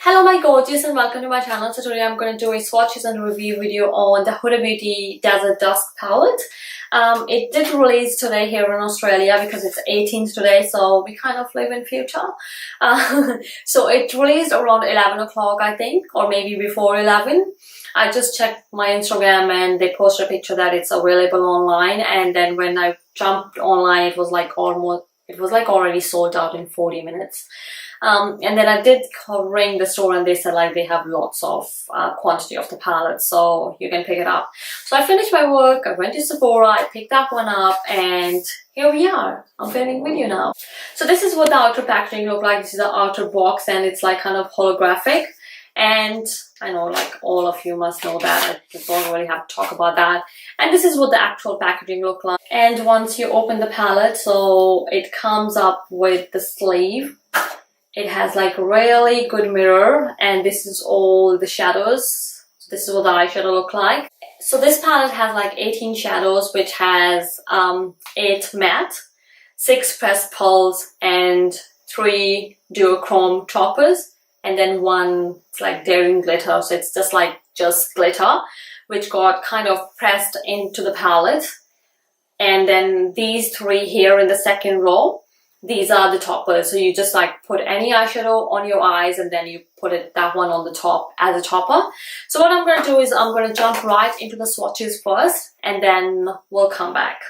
Hello my gorgeous and welcome to my channel. So today I'm going to do a swatches and review video on the Huda Beauty Desert Dusk palette. It did release today here in Australia because it's 18th today, so we kind of live in future. So it released around 11 o'clock I think, or maybe before 11. I just checked my Instagram and they posted a picture that it's available online, and then when I jumped online it was like already sold out in 40 minutes. And then I did ring the store and they said like they have lots of quantity of the palette, so you can pick it up. So I finished my work, I went to Sephora, I picked that one up, and here we are. I'm filming video now. So this is what the outer packaging look like. This is the outer box and it's like kind of holographic. And I know like all of you must know that, I just don't really have to talk about that. And this is what the actual packaging look like. And once you open the palette, so it comes up with the sleeve. It has like really good mirror, and this is all the shadows. This is what the eyeshadow look like. So this palette has like 18 shadows, which has 8 matte, 6 pressed pearls, and 3 duochrome toppers, and then 1 like daring glitter. So it's just glitter, which got kind of pressed into the palette. And then these 3 here in the second row, these are the toppers. So you just like put any eyeshadow on your eyes and then you put that one on the top as a topper. So what I'm going to do is I'm going to jump right into the swatches first and then we'll come back.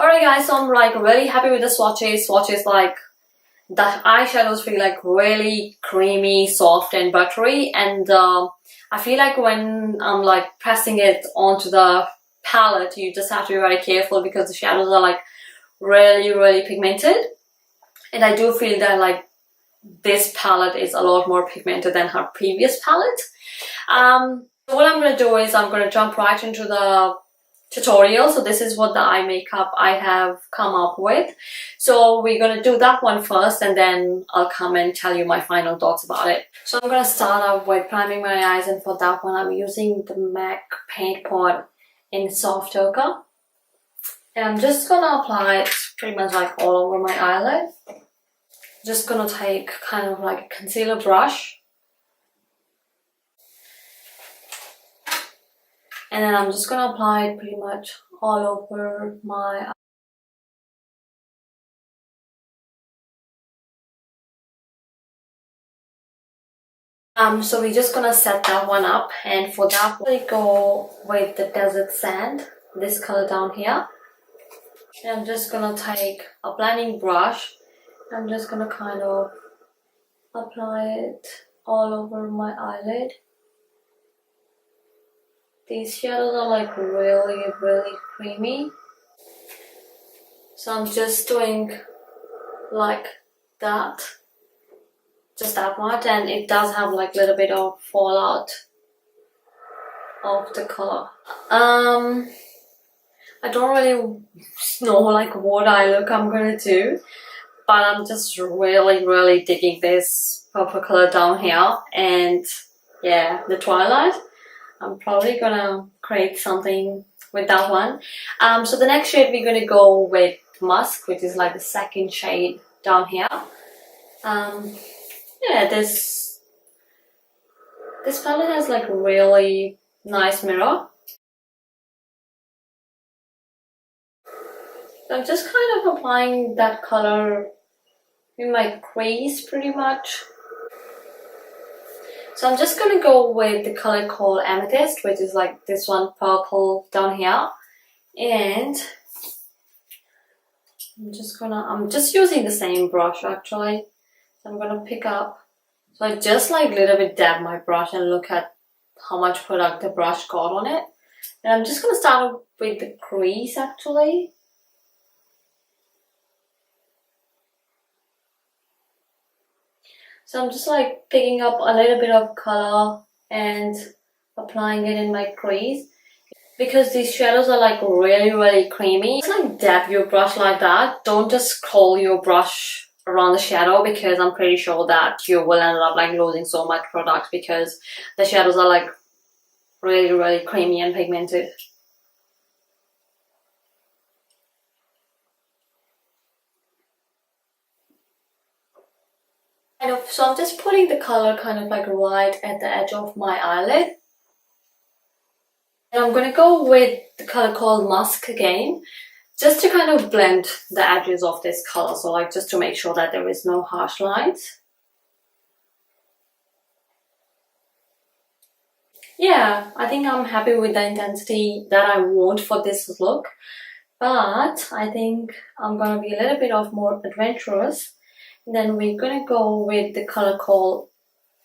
Alright guys, so I'm like really happy with the swatches. Swatches, like the eyeshadows feel like really creamy, soft and buttery, and I feel like when I'm like pressing it onto the palette you just have to be very careful because the shadows are like really pigmented, and I do feel that like this palette is a lot more pigmented than her previous palette. What I'm going to do is I'm going to jump right into the tutorial. So this is what the eye makeup I have come up with. So we're going to do that one first and then I'll come and tell you my final thoughts about it. So I'm going to start off with priming my eyes, and for that one I'm using the MAC paint pot in soft ochre, and I'm just going to apply it pretty much like all over my eyelid. Just going to take kind of like a concealer brush, and then I'm just going to apply it pretty much all over my so we're just gonna set that one up, and for that we go with the desert sand, this color down here. And I'm just gonna take a blending brush. I'm just gonna kind of apply it all over my eyelid. These shadows are like really, really creamy. So I'm just doing like that, just that much, and it does have like a little bit of fallout of the color. I don't really know like what eye look I'm gonna do, but I'm just really, really digging this purple color down here, and yeah, the twilight. I'm probably gonna create something with that one. So the next shade we're gonna go with Musk, which is like the second shade down here. Yeah, this palette has like a really nice mirror. So I'm just kind of applying that color in my crease pretty much. So I'm just gonna go with the color called Amethyst, which is like this one purple down here. And I'm just using the same brush actually. So I'm gonna pick up, so I just like little bit dab my brush and look at how much product the brush got on it. And I'm just gonna start with the crease actually. So I'm just like picking up a little bit of color and applying it in my crease. Because these shadows are like really, really creamy. Just like dab your brush like that. Don't just scroll your brush around the shadow, because I'm pretty sure that you will end up like losing so much product because the shadows are like really, really creamy and pigmented. So I'm just putting the color kind of like right at the edge of my eyelid. And I'm gonna go with the color called Musk again, just to kind of blend the edges of this color, so like just to make sure that there is no harsh lines. Yeah, I think I'm happy with the intensity that I want for this look, but I think I'm gonna be a little bit of more adventurous. Then we're gonna go with the color called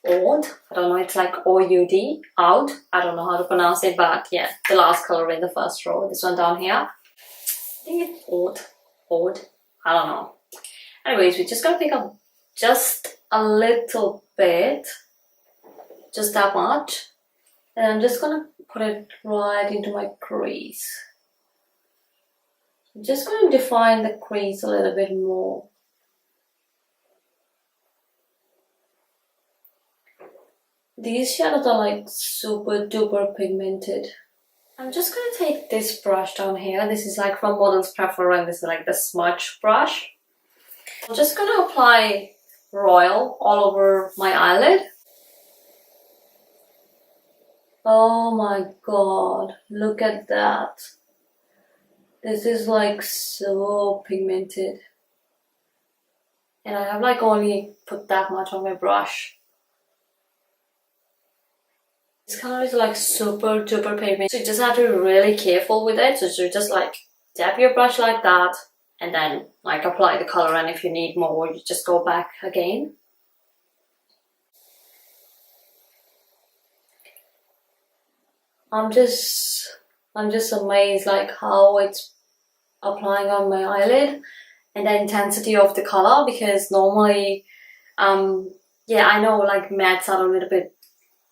Oud. I don't know, it's like O-U-D, Oud. I don't know how to pronounce it, but yeah, the last color in the first row, this one down here. I think it's Oud, I don't know. Anyways, we're just gonna pick up just a little bit, just that much. And I'm just gonna put it right into my crease. I'm just gonna define the crease a little bit more. These shadows are like super duper pigmented. I'm just gonna take this brush down here. This is like from Model's Preference. This is like the smudge brush. I'm just gonna apply Royal all over my eyelid. Oh my god, look at that. This is like so pigmented. And I have like only put that much on my brush. This color is like super duper pigmented. So you just have to be really careful with it. So you just like dab your brush like that and then like apply the color, and if you need more you just go back again. I'm just amazed like how it's applying on my eyelid and the intensity of the color, because normally yeah, I know like mattes are a little bit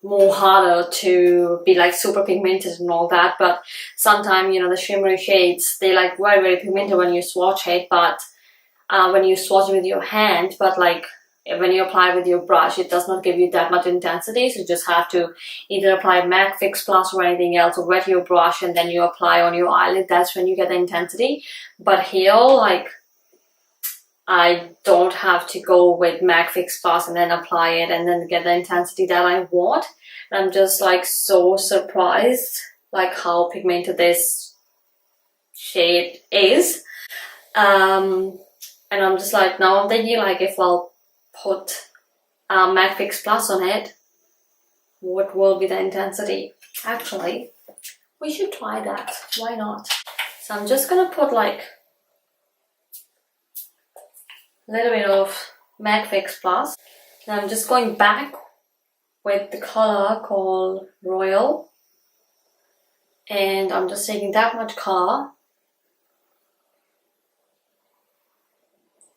more harder to be like super pigmented and all that, but sometimes, you know, the shimmery shades, they like very, very pigmented when you swatch it, but when you swatch it with your hand, but like when you apply with your brush, it does not give you that much intensity. So you just have to either apply MAC Fix Plus or anything else, or wet your brush and then you apply on your eyelid. That's when you get the intensity. But here, like, I don't have to go with MAC Fix Plus and then apply it and then get the intensity that I want. And I'm just like so surprised like how pigmented this shade is. And I'm just like, now I'm thinking like if I'll put MAC Fix Plus on it, what will be the intensity? Actually, we should try that. Why not? So I'm just gonna put like a little bit of MAC Fix Plus. And I'm just going back with the color called Royal. and I'm just taking that much color.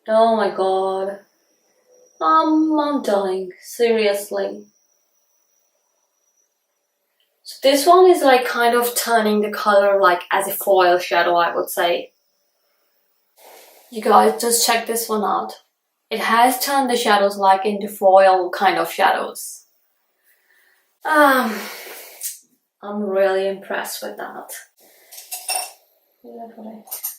Oh my god, I'm dying, seriously. So this one is like kind of turning the color like as a foil shadow, I would say. You guys just check this one out. It has turned the shadows like into foil kind of shadows. I'm really impressed with that.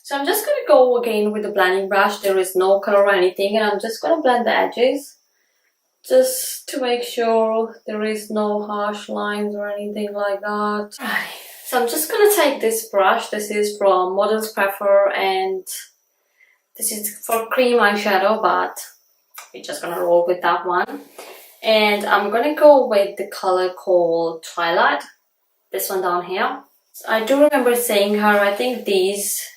So I'm just gonna go again with the blending brush. There is no color or anything, and I'm just gonna blend the edges just to make sure there is no harsh lines or anything like that. Right. So I'm just gonna take this brush. This is from Models Prefer, and this is for cream eyeshadow, but we're just gonna roll with that one. And I'm gonna go with the color called Twilight, this one down here. So I do remember seeing her, I think these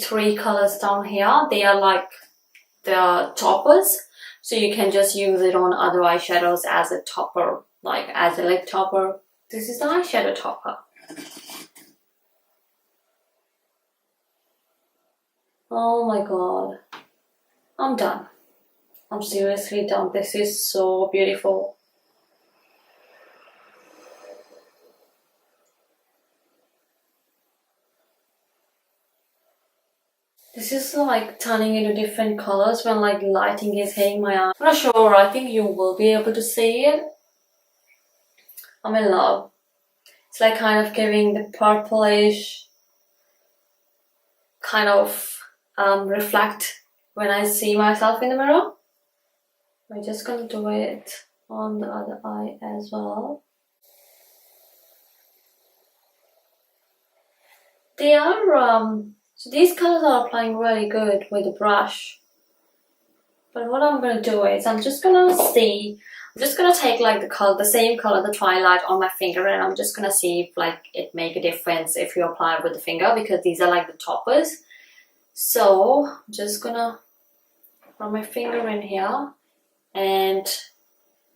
three colors down here, they are like the toppers. So you can just use it on other eyeshadows as a topper, like as a lip topper. This is the eyeshadow topper. Oh my god, I'm done. I'm seriously done. This is so beautiful. This is like turning into different colors when like lighting is hitting my eye. I'm not sure, I think you will be able to see it. I'm in love. It's like kind of giving the purplish kind of reflect when I see myself in the mirror. I'm just gonna do it on the other eye as well. They are so these colors are applying really good with the brush. But what I'm gonna do is I'm just gonna take like the same color, the Twilight, on my finger, and I'm just gonna see if like it make a difference if you apply it with the finger, because these are like the toppers. So I'm just gonna run my finger in here, and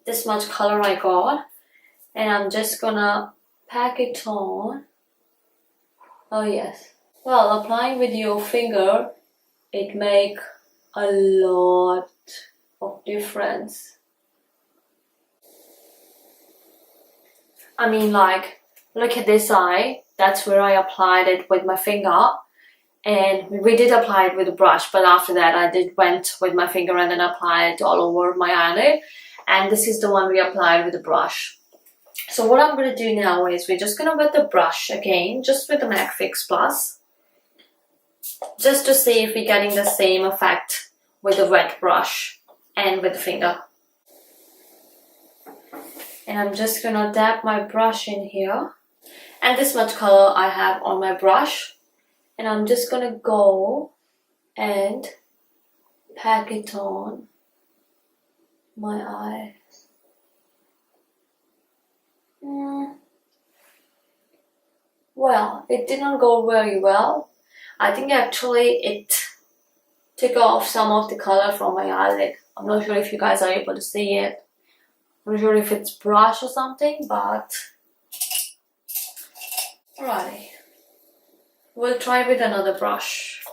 this much color I got, and I'm just gonna pack it on. Oh yes. Well, applying with your finger, it make a lot of difference. I mean, like, look at this eye. That's where I applied it with my finger. And we did apply it with a brush, but after that I went with my finger and then applied it all over my eyelid. And this is the one we applied with the brush. So what I'm going to do now is we're just going to wet the brush again, just with the MAC Fix Plus. Just to see if we're getting the same effect with the wet brush and with the finger. And I'm just going to dab my brush in here. And this much color I have on my brush. And I'm just going to go and pack it on my eye. Well, it didn't go very well. I think actually it took off some of the color from my eyelid. I'm not sure if you guys are able to see it. I'm not sure if it's brush or something, but alrighty. We'll try with another brush.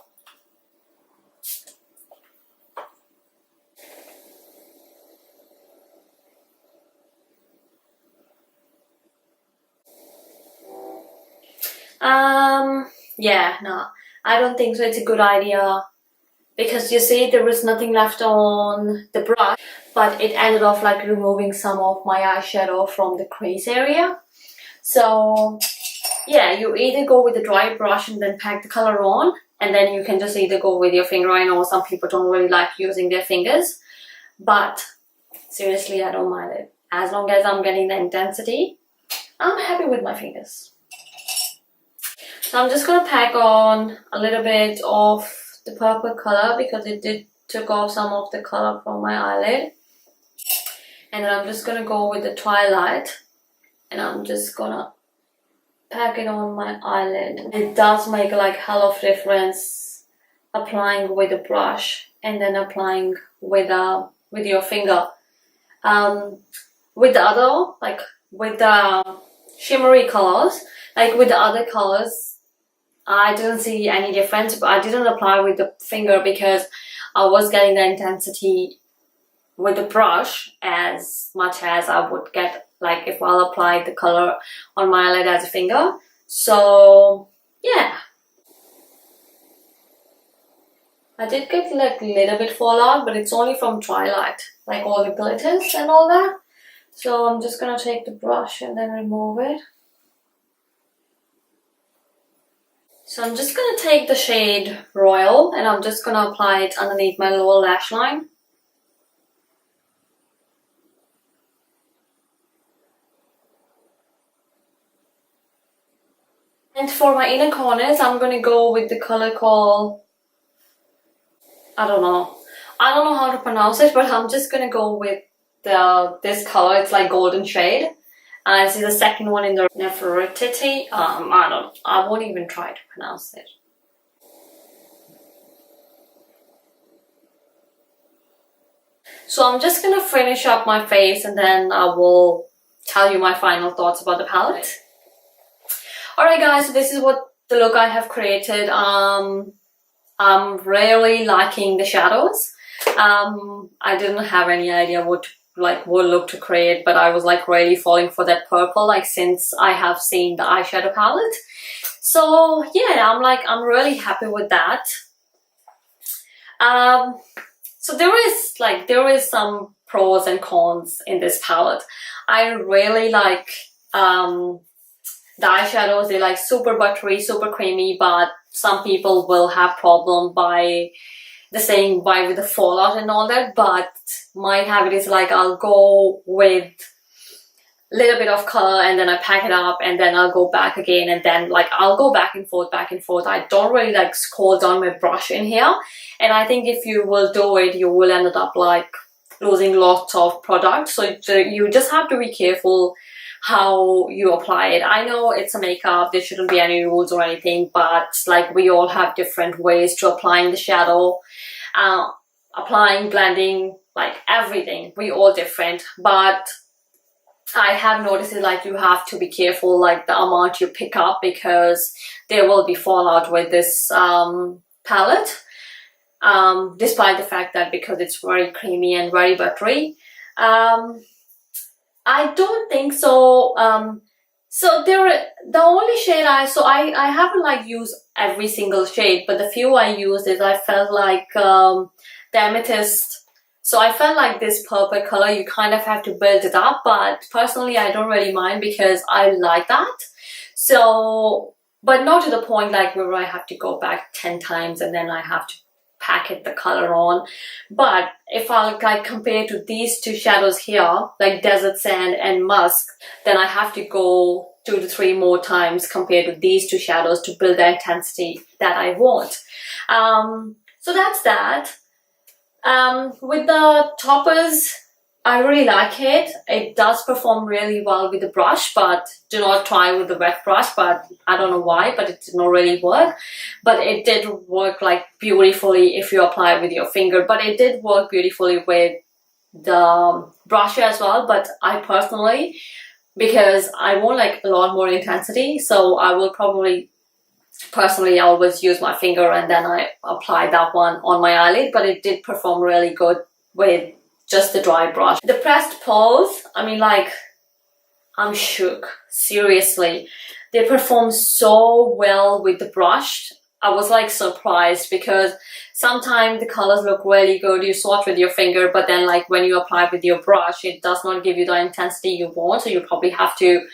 Yeah, no, I don't think so. It's a good idea, because you see there was nothing left on the brush, but it ended up like removing some of my eyeshadow from the crease area. So yeah, you either go with a dry brush and then pack the color on, and then you can just either go with your finger. I know some people don't really like using their fingers, but seriously, I don't mind it. As long as I'm getting the intensity, I'm happy with my fingers. So I'm just going to pack on a little bit of the purple color, because it took off some of the color from my eyelid. And then I'm just going to go with the Twilight, and I'm just going to pack it on my eyelid. It does make like hell of difference applying with a brush and then applying with your finger. With the other, like with the shimmery colors. Like with the other colors, I didn't see any difference, but I didn't apply with the finger because I was getting the intensity with the brush as much as I would get like if I'll apply the color on my eyelid as a finger. So yeah, I did get like a little bit fallout, but it's only from twilight, like all the glitters and all that. So I'm just gonna take the brush and then remove it. So I'm just gonna take the shade Royal and I'm just gonna apply it underneath my lower lash line. And for my inner corners, I'm gonna go with the color called, I don't know how to pronounce it, but I'm just gonna go with this color. It's like golden shade. And this is the second one in the Nefertiti. I won't even try to pronounce it. So I'm just gonna finish up my face and then I will tell you my final thoughts about the palette. Alright guys, so this is what the look I have created. I'm really liking the shadows. I didn't have any idea what look to create, but I was like really falling for that purple like since I have seen the eyeshadow palette. So yeah, I'm really happy with that. So there is some pros and cons in this palette. I really like the eyeshadows. They're like super buttery, super creamy, but some people will have problem by the saying why with the fallout and all that. But my habit is like I'll go with a little bit of color and then I pack it up and then I'll go back again and then like I'll go back and forth. I don't really like scroll down my brush in here, and I think if you will do it, you will end up like losing lots of product. So you just have to be careful how you apply it. I know it's a makeup, there shouldn't be any rules or anything, but like we all have different ways to applying the shadow, applying, blending, like everything. We all different, but I have noticed it like you have to be careful like the amount you pick up because there will be fallout with this palette, despite the fact that because it's very creamy and very buttery. I don't think so. So the only shade I haven't like used every single shade, but the few I used is I felt like the amethyst. So I felt like this purple color, you kind of have to build it up, but personally I don't really mind because I like that. So, but not to the point like where I have to go back 10 times and then I have to packet the color on. But if I like compare to these two shadows here, like Desert Sand and Musk, then I have to go 2 to 3 more times compared to these two shadows to build the intensity that I want. So that's that. With the toppers, I really like it. It does perform really well with the brush, but do not try with the wet brush. But I don't know why, but it did not really work. But it did work like beautifully if you apply with your finger. But it did work beautifully with the brush as well. But I personally, because I want like a lot more intensity, so I will probably personally always use my finger and then I apply that one on my eyelid. But it did perform really good with just the dry brush. The pressed pearls, I mean like, I'm shook, seriously. They perform so well with the brush. I was like surprised because sometimes the colors look really good, you swatch with your finger, but then like when you apply with your brush, it does not give you the intensity you want. So you probably have to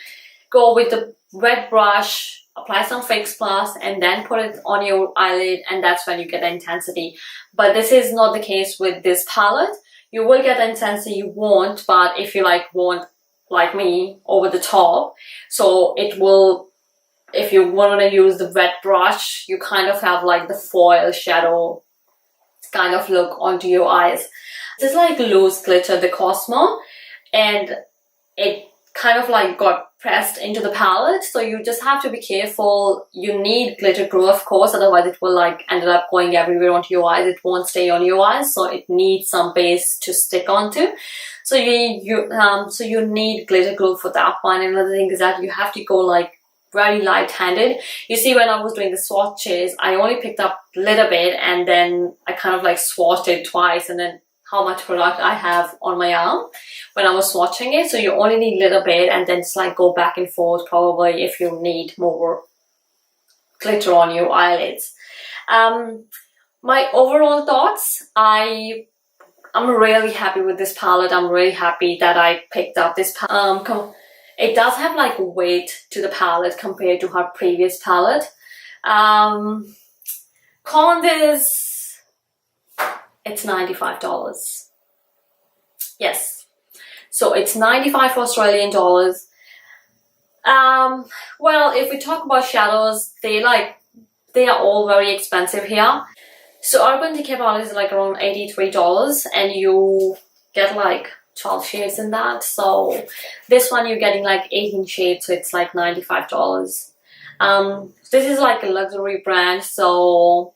go with the wet brush, apply some Fix Plus and then put it on your eyelid, and that's when you get the intensity. But this is not the case with this palette. You will get the intensity you want, but if you like want, like me, over the top, so it will, if you want to use the wet brush, you kind of have like the foil shadow kind of look onto your eyes. This is like loose glitter, the Cosmo, and it kind of like got pressed into the palette, so you just have to be careful. You need glitter glue, of course, otherwise it will like ended up going everywhere onto your eyes. It won't stay on your eyes, so it needs some base to stick onto. So you need glitter glue for that one. And another thing is that you have to go like very light-handed. You see, when I was doing the swatches, I only picked up a little bit and then I kind of like swatched it twice, and then how much product I have on my arm when I was swatching it. So you only need a little bit, and then just like go back and forth probably if you need more glitter on your eyelids. My overall thoughts, I'm really happy with this palette. I'm really happy that I picked up this palette. It does have like weight to the palette compared to her previous palette. Con is, it's $95. Yes, so it's 95 Australian dollars. Well, if we talk about shadows, they are all very expensive here. So Urban Decay palette is like around $83, and you get like 12 shades in that. So this one you're getting like 18 shades, so it's like $95. This is like a luxury brand, so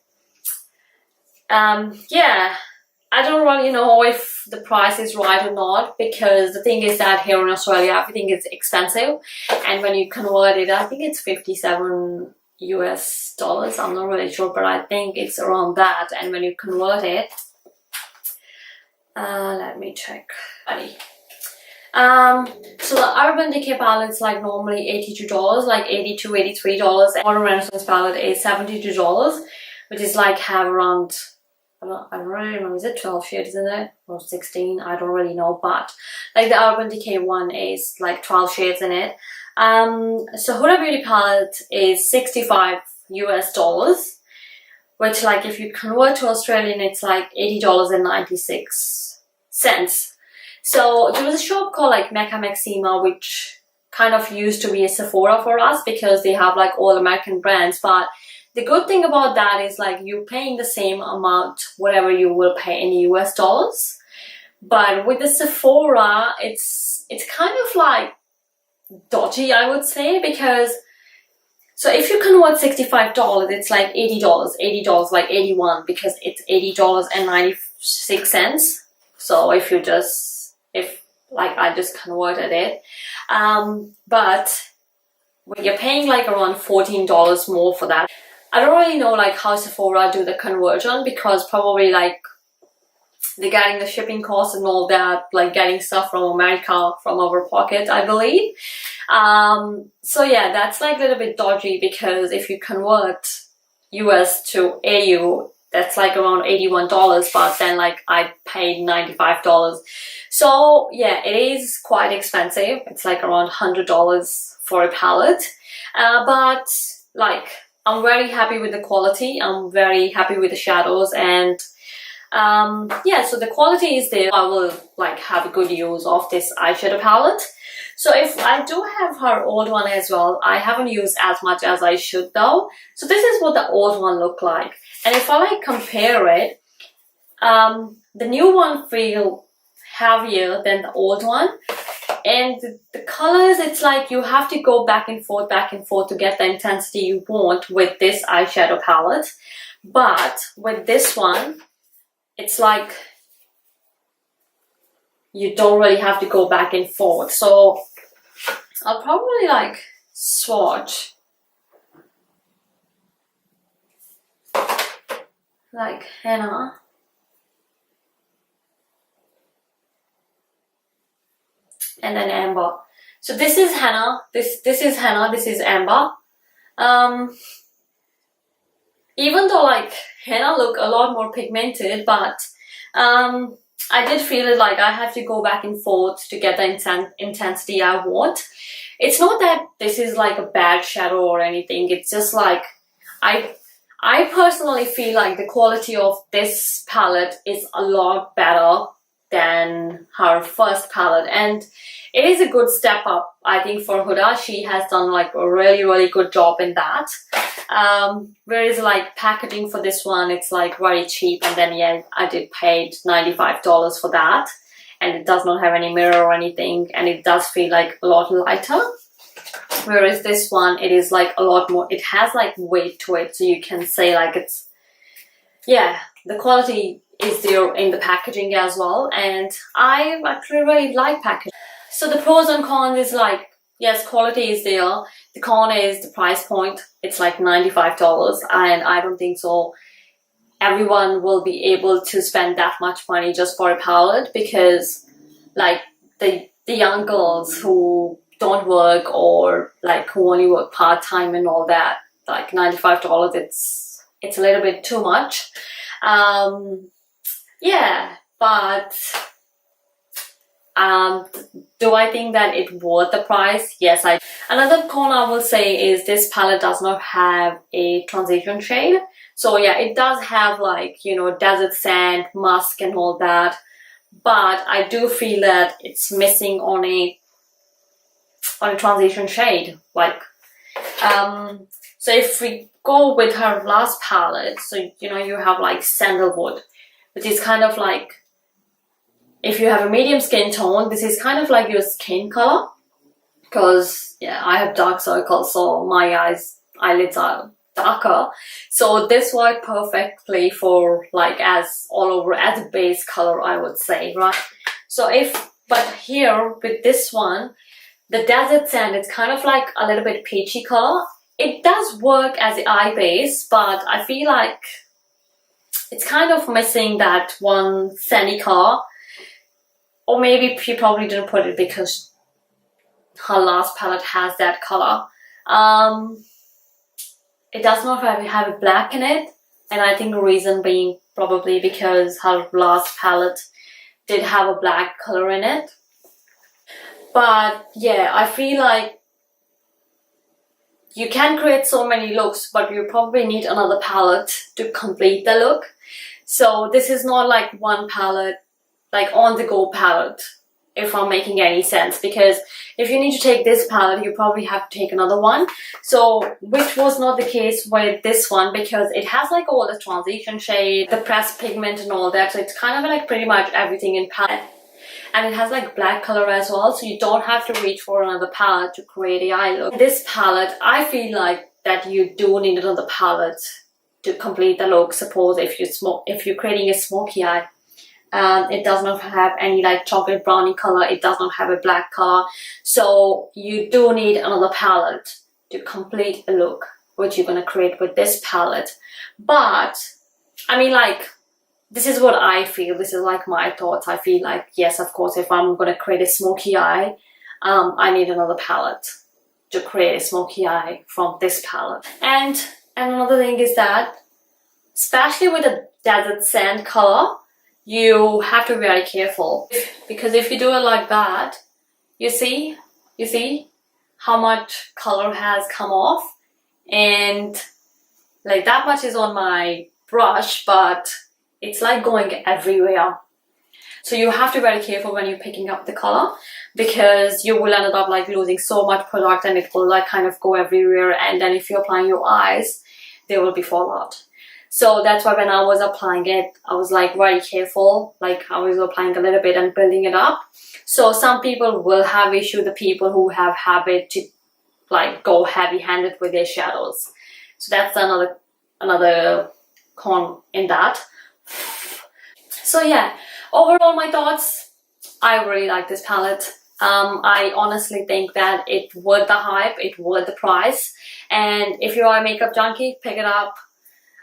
yeah, I don't really know if the price is right or not, because the thing is that here in Australia everything is expensive, and when you convert it, I think it's $57 US. I'm not really sure, but I think it's around that. And when you convert it, let me check. So the Urban Decay palette is like normally $82, like $82, $83, and Modern Renaissance palette is $72, which is like have around, I don't really remember, is it 12 shades in it or 16? I don't really know, but like the Urban Decay one is like 12 shades in it. So Huda Beauty palette is $65 US, which like if you convert to Australian, it's like $80.96. So there was a shop called like Mecca Maxima, which kind of used to be a Sephora for us because they have like all American brands. But the good thing about that is like you're paying the same amount whatever you will pay in US dollars. But with the Sephora, it's kind of like dodgy, I would say, because so if you convert $65, it's like $80 like 81, because it's $80.96. So if like I just converted it, but when you're paying like around $14 more for that. I don't really know like how Sephora do the conversion, because probably like they're getting the shipping costs and all that, like getting stuff from America from our pocket, I believe. So yeah, that's like a little bit dodgy, because if you convert US to AU, that's like around $81, but then like I paid $95. So yeah, it is quite expensive. It's like around $100 for a palette. But like I'm very happy with the quality. I'm very happy with the shadows, and yeah, so the quality is there. I will like have a good use of this eyeshadow palette. So if I do have her old one as well, I haven't used as much as I should though. So this is what the old one looked like. And if I like compare it, the new one feels heavier than the old one. And the colors, it's like you have to go back and forth to get the intensity you want with this eyeshadow palette. But with this one, it's like you don't really have to go back and forth. So I'll probably like swatch like henna, and then amber. So this is henna, this is henna, this is amber. Even though like henna look a lot more pigmented, but I did feel it like I have to go back and forth to get the intensity I want. It's not that this is like a bad shadow or anything. It's just like I personally feel like the quality of this palette is a lot better than her first palette, and it is a good step up, I think, for Huda. She has done like a really good job in that. Whereas like packaging for this one, it's like very cheap, and then yeah, I did paid $95 for that. and it does not have any mirror or anything, and it does feel like a lot lighter. Whereas this one, it is like a lot more, it has like weight to it, so you can say like it's, yeah, the quality is there in the packaging as well, and I actually really like packaging. So the pros and cons is like, yes, quality is there. The con is the price point. It's like $95, and I don't think so everyone will be able to spend that much money just for a palette, because like the young girls who don't work, or like who only work part-time and all that, like $95, it's a little bit too much. Yeah, but do I think that it's worth the price? Yes, I do. Another con I will say is this palette does not have a transition shade. So yeah, it does have like, you know, desert sand, musk and all that, but I do feel that it's missing on a transition shade. Like so if we go with her last palette, so you know, you have like sandalwood, which is kind of like, if you have a medium skin tone, this is kind of like your skin color, because yeah, I have dark circles, so my eyelids are darker, so this worked perfectly for like as all over as a base color, I would say, right? So but here with this one, the desert sand, it's kind of like a little bit peachy color. It does work as the eye base, but I feel like it's kind of missing that one sandy color. Or maybe she probably didn't put it because her last palette has that color. It does not have a black in it, and I think the reason being probably because her last palette did have a black color in it. But yeah, I feel like you can create so many looks, but you probably need another palette to complete the look. So this is not like one palette, like on the go palette, if I'm making any sense, because if you need to take this palette, you probably have to take another one. So which was not the case with this one, because it has like all the transition shade, the pressed pigment and all that, so it's kind of like pretty much everything in palette. And it has like black color as well, so you don't have to reach for another palette to create the eye look. This palette, I feel like that you do need another palette to complete the look. Suppose if you're creating a smoky eye, it does not have any like chocolate brownie color, it does not have a black color, so you do need another palette to complete a look which you're going to create with this palette. But I mean, like, this is what I feel, this is like my thoughts. I feel like, yes, of course, if I'm going to create a smoky eye, I need another palette to create a smoky eye from this palette. And another thing is that, especially with the desert sand color, you have to be very careful, because if you do it like that, you see how much color has come off, and like that much is on my brush, but it's like going everywhere. So you have to be very careful when you're picking up the color, because you will end up like losing so much product, and it will like kind of go everywhere, and then if you're applying your eyes, there will be fallout. So that's why when I was applying it, I was like very careful, like I was applying a little bit and building it up. So some people will have issue, the people who have habit to like go heavy-handed with their shadows. So that's another con in that. So yeah, overall my thoughts, I really like this palette. I honestly think that it's worth the hype, it's worth the price, and if you are a makeup junkie, pick it up.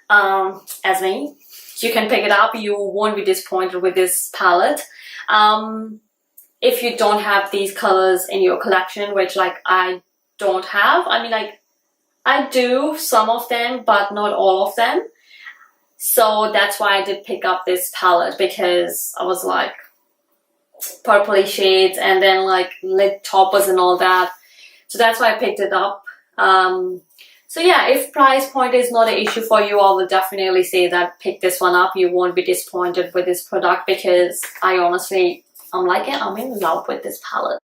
As me, you can pick it up, you won't be disappointed with this palette. If you don't have these colors in your collection, which like I don't have, I mean, like I do some of them but not all of them, so that's why I did pick up this palette, because I was like purpley shades and then like lid toppers and all that, so that's why I picked it up. So yeah, if price point is not an issue for you, I will definitely say that pick this one up. You won't be disappointed with this product, because I honestly, I'm in love with this palette.